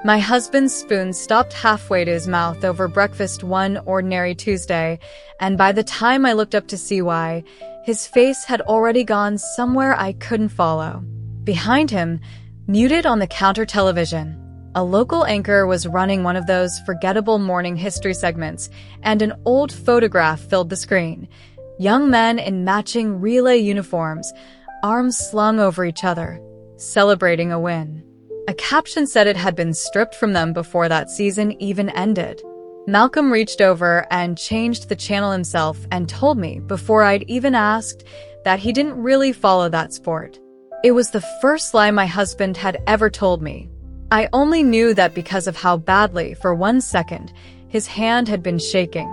My husband's spoon stopped halfway to his mouth over breakfast one ordinary Tuesday, and by the time I looked up to see why, his face had already gone somewhere I couldn't follow. Behind him, muted on the counter television, a local anchor was running one of those forgettable morning history segments, and an old photograph filled the screen. Young men in matching relay uniforms, arms slung over each other, celebrating a win. A caption said it had been stripped from them before that season even ended. Malcolm reached over and changed the channel himself and told me, before I'd even asked, that he didn't really follow that sport. It was the first lie my husband had ever told me. I only knew that because of how badly, for 1 second, his hand had been shaking.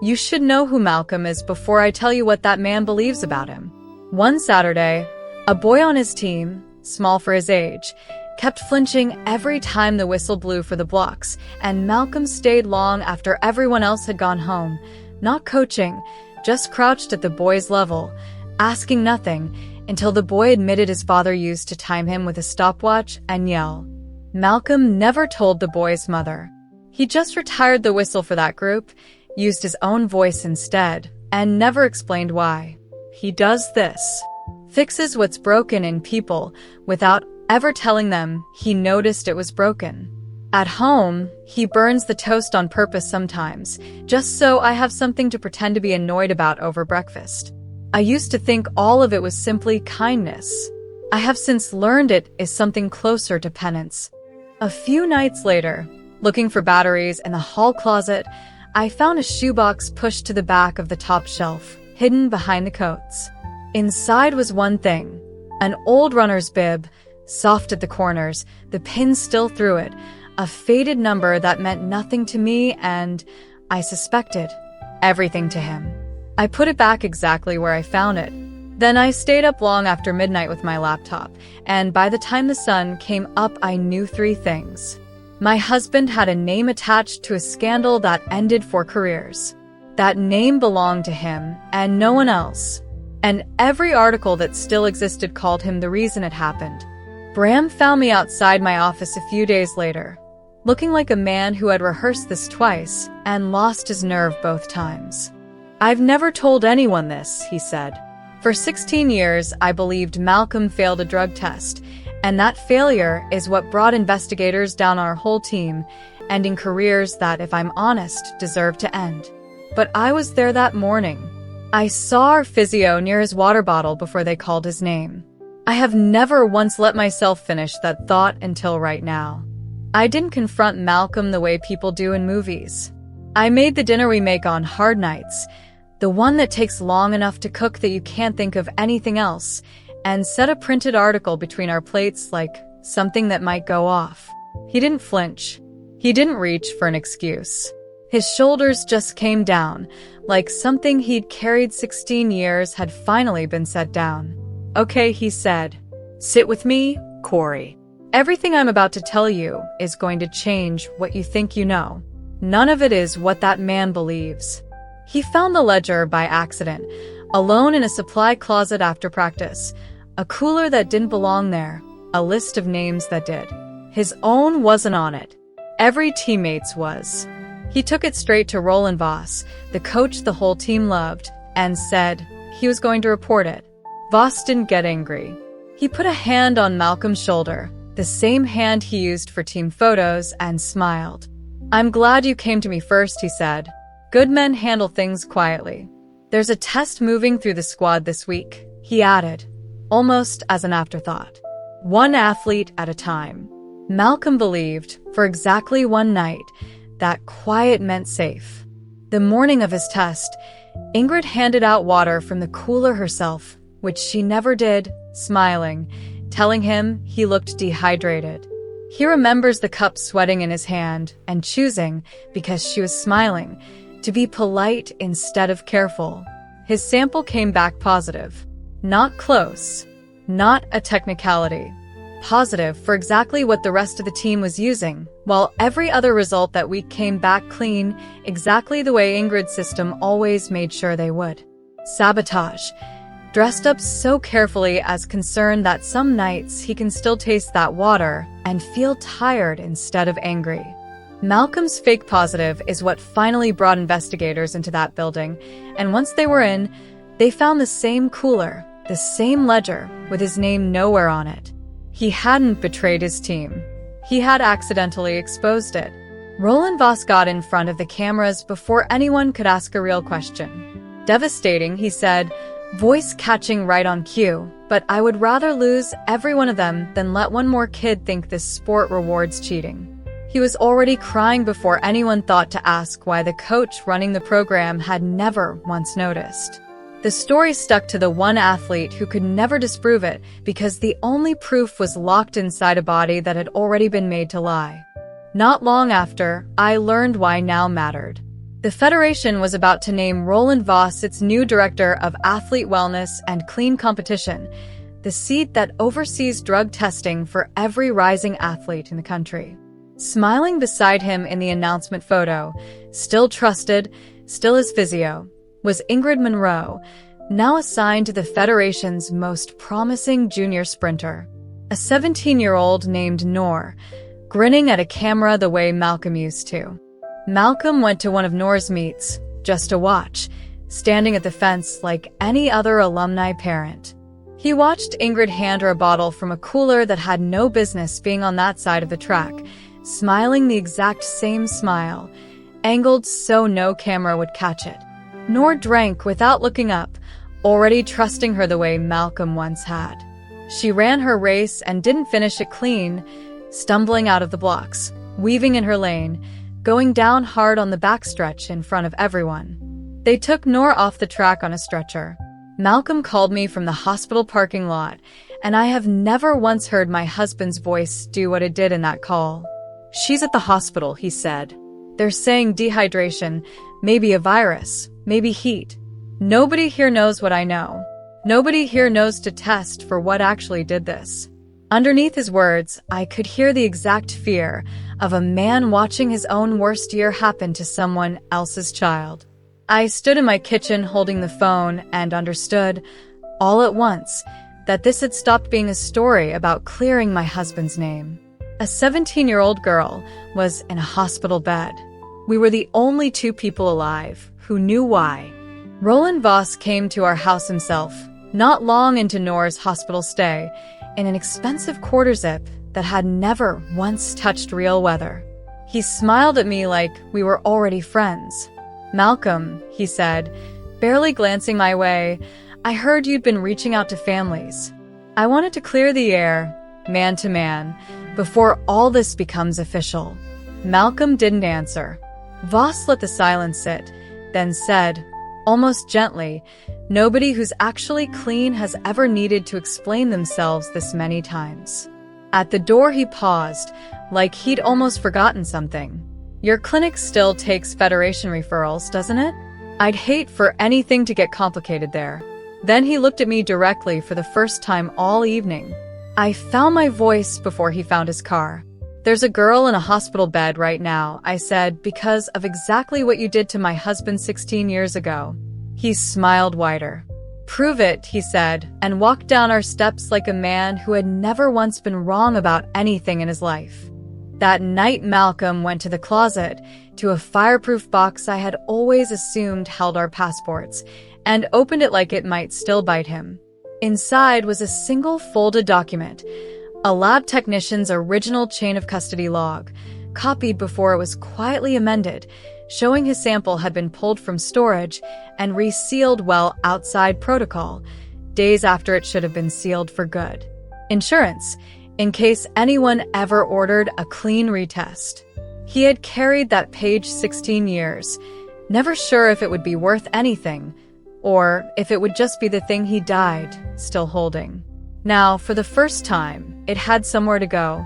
You should know who Malcolm is before I tell you what that man believes about him. One Saturday, a boy on his team, small for his age, kept flinching every time the whistle blew for the blocks, and Malcolm stayed long after everyone else had gone home, not coaching, just crouched at the boy's level, asking nothing, until the boy admitted his father used to time him with a stopwatch and yell. Malcolm never told the boy's mother. He just retired the whistle for that group, used his own voice instead, and never explained why. He does this. Fixes what's broken in people without ever telling them he noticed it was broken. At home, he burns the toast on purpose sometimes, just so I have something to pretend to be annoyed about over breakfast. I used to think all of it was simply kindness. I have since learned it is something closer to penance. A few nights later, looking for batteries in the hall closet, I found a shoebox pushed to the back of the top shelf, hidden behind the coats. Inside was one thing, an old runner's bib, soft at the corners, the pin still through it, a faded number that meant nothing to me and, I suspected, everything to him. I put it back exactly where I found it. Then I stayed up long after midnight with my laptop, and by the time the sun came up I knew 3 things. My husband had a name attached to a scandal that ended 4 careers. That name belonged to him, and no one else. And every article that still existed called him the reason it happened. Bram found me outside my office a few days later, looking like a man who had rehearsed this twice and lost his nerve both times. I've never told anyone this, he said. For 16 years, I believed Malcolm failed a drug test, and that failure is what brought investigators down our whole team, ending careers that, if I'm honest, deserved to end. But I was there that morning. I saw our physio near his water bottle before they called his name. I have never once let myself finish that thought until right now. I didn't confront Malcolm the way people do in movies. I made the dinner we make on hard nights, the one that takes long enough to cook that you can't think of anything else, and set a printed article between our plates like something that might go off. He didn't flinch. He didn't reach for an excuse. His shoulders just came down, like something he'd carried 16 years had finally been set down. Okay, he said. Sit with me, Corey. Everything I'm about to tell you is going to change what you think you know. None of it is what that man believes. He found the ledger by accident, alone in a supply closet after practice. A cooler that didn't belong there, a list of names that did. His own wasn't on it. Every teammate's was. He took it straight to Roland Voss, the coach the whole team loved, and said he was going to report it. Voss didn't get angry. He put a hand on Malcolm's shoulder, the same hand he used for team photos, and smiled. I'm glad you came to me first, he said. Good men handle things quietly. There's a test moving through the squad this week, he added, almost as an afterthought. 1 athlete at a time. Malcolm believed, for exactly 1 night, that quiet meant safe. The morning of his test, Ingrid handed out water from the cooler herself, which she never did, smiling, telling him he looked dehydrated. He remembers the cup sweating in his hand and choosing, because she was smiling, to be polite instead of careful. His sample came back positive. Not close. Not a technicality. Positive for exactly what the rest of the team was using, while every other result that week came back clean, exactly the way Ingrid's system always made sure they would. Sabotage. dressed up so carefully as concerned that some nights he can still taste that water and feel tired instead of angry. Malcolm's fake positive is what finally brought investigators into that building, and once they were in, they found the same cooler, the same ledger, with his name nowhere on it. He hadn't betrayed his team. He had accidentally exposed it. Roland Voss got in front of the cameras before anyone could ask a real question. Devastating, he said, voice catching right on cue, but I would rather lose every one of them than let one more kid think this sport rewards cheating. He was already crying before anyone thought to ask why the coach running the program had never once noticed. The story stuck to the one athlete who could never disprove it because the only proof was locked inside a body that had already been made to lie. Not long after, I learned why now mattered. The Federation was about to name Roland Voss its new director of athlete wellness and clean competition, the seat that oversees drug testing for every rising athlete in the country. Smiling beside him in the announcement photo, still trusted, still his physio, was Ingrid Monroe, now assigned to the Federation's most promising junior sprinter. A 17-year-old named Noor, grinning at a camera the way Malcolm used to. Malcolm went to one of Noor's meets, just to watch, standing at the fence like any other alumni parent. He watched Ingrid hand her a bottle from a cooler that had no business being on that side of the track, smiling the exact same smile, angled so no camera would catch it. Noor drank without looking up, already trusting her the way Malcolm once had. She ran her race and didn't finish it clean, stumbling out of the blocks, weaving in her lane, going down hard on the backstretch in front of everyone. They took Noor off the track on a stretcher. Malcolm called me from the hospital parking lot, and I have never once heard my husband's voice do what it did in that call. She's at the hospital, he said. They're saying dehydration, maybe a virus, maybe heat. Nobody here knows what I know. Nobody here knows to test for what actually did this. Underneath his words, I could hear the exact fear of a man watching his own worst year happen to someone else's child. I stood in my kitchen holding the phone and understood, all at once, that this had stopped being a story about clearing my husband's name. A 17-year-old girl was in a hospital bed. We were the only two people alive who knew why. Roland Voss came to our house himself, not long into Noor's hospital stay, in an expensive quarter zip that had never once touched real weather. He smiled at me like we were already friends. Malcolm, he said, barely glancing my way, I heard you'd been reaching out to families. I wanted to clear the air, man to man, before all this becomes official. Malcolm didn't answer. Voss let the silence sit, then said, almost gently, nobody who's actually clean has ever needed to explain themselves this many times. At the door he paused, like he'd almost forgotten something. Your clinic still takes Federation referrals, doesn't it? I'd hate for anything to get complicated there. Then he looked at me directly for the first time all evening. I found my voice before he found his car. There's a girl in a hospital bed right now, I said, because of exactly what you did to my husband 16 years ago. He smiled wider. Prove it, he said, and walked down our steps like a man who had never once been wrong about anything in his life. That night Malcolm went to the closet, to a fireproof box I had always assumed held our passports, and opened it like it might still bite him. Inside was a single folded document, a lab technician's original chain of custody log, copied before it was quietly amended, showing his sample had been pulled from storage and resealed well outside protocol, days after it should have been sealed for good. Insurance, in case anyone ever ordered a clean retest. He had carried that page 16 years, never sure if it would be worth anything, or if it would just be the thing he died still holding. Now, for the first time, it had somewhere to go.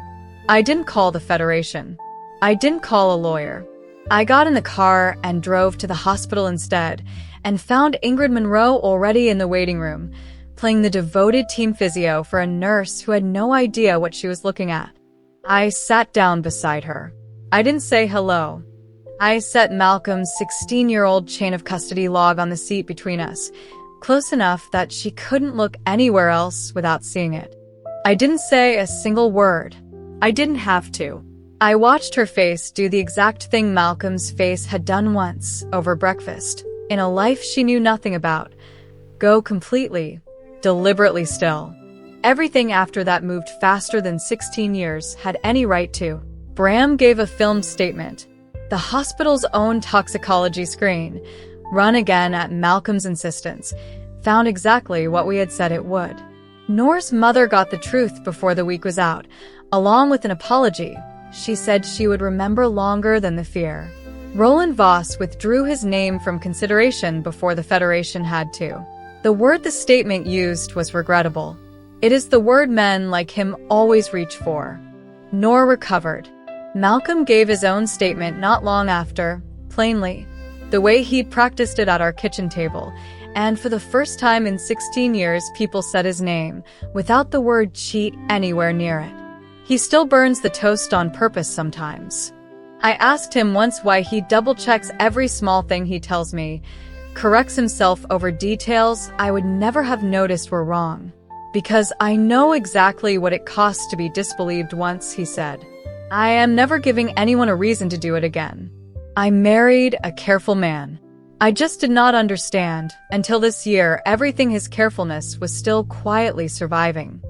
I didn't call the Federation. I didn't call a lawyer. I got in the car and drove to the hospital instead, and found Ingrid Monroe already in the waiting room, playing the devoted team physio for a nurse who had no idea what she was looking at. I sat down beside her. I didn't say hello. I set Malcolm's 16-year-old chain of custody log on the seat between us, close enough that she couldn't look anywhere else without seeing it. I didn't say a single word. I didn't have to. I watched her face do the exact thing Malcolm's face had done once over breakfast, in a life she knew nothing about. Go completely, deliberately still. Everything after that moved faster than 16 years had any right to. Bram gave a filmed statement. The hospital's own toxicology screen, run again at Malcolm's insistence, found exactly what we had said it would. Noor's mother got the truth before the week was out, along with an apology. She said she would remember longer than the fear. Roland Voss withdrew his name from consideration before the Federation had to. The word the statement used was regrettable. It is the word men like him always reach for. Noor recovered. Malcolm gave his own statement not long after, plainly, the way he'd practiced it at our kitchen table, and for the first time in 16 years people said his name, without the word cheat anywhere near it. He still burns the toast on purpose sometimes. I asked him once why he double-checks every small thing he tells me, corrects himself over details I would never have noticed were wrong. Because I know exactly what it costs to be disbelieved once, he said. I am never giving anyone a reason to do it again. I married a careful man. I just did not understand, until this year, everything his carefulness was still quietly surviving.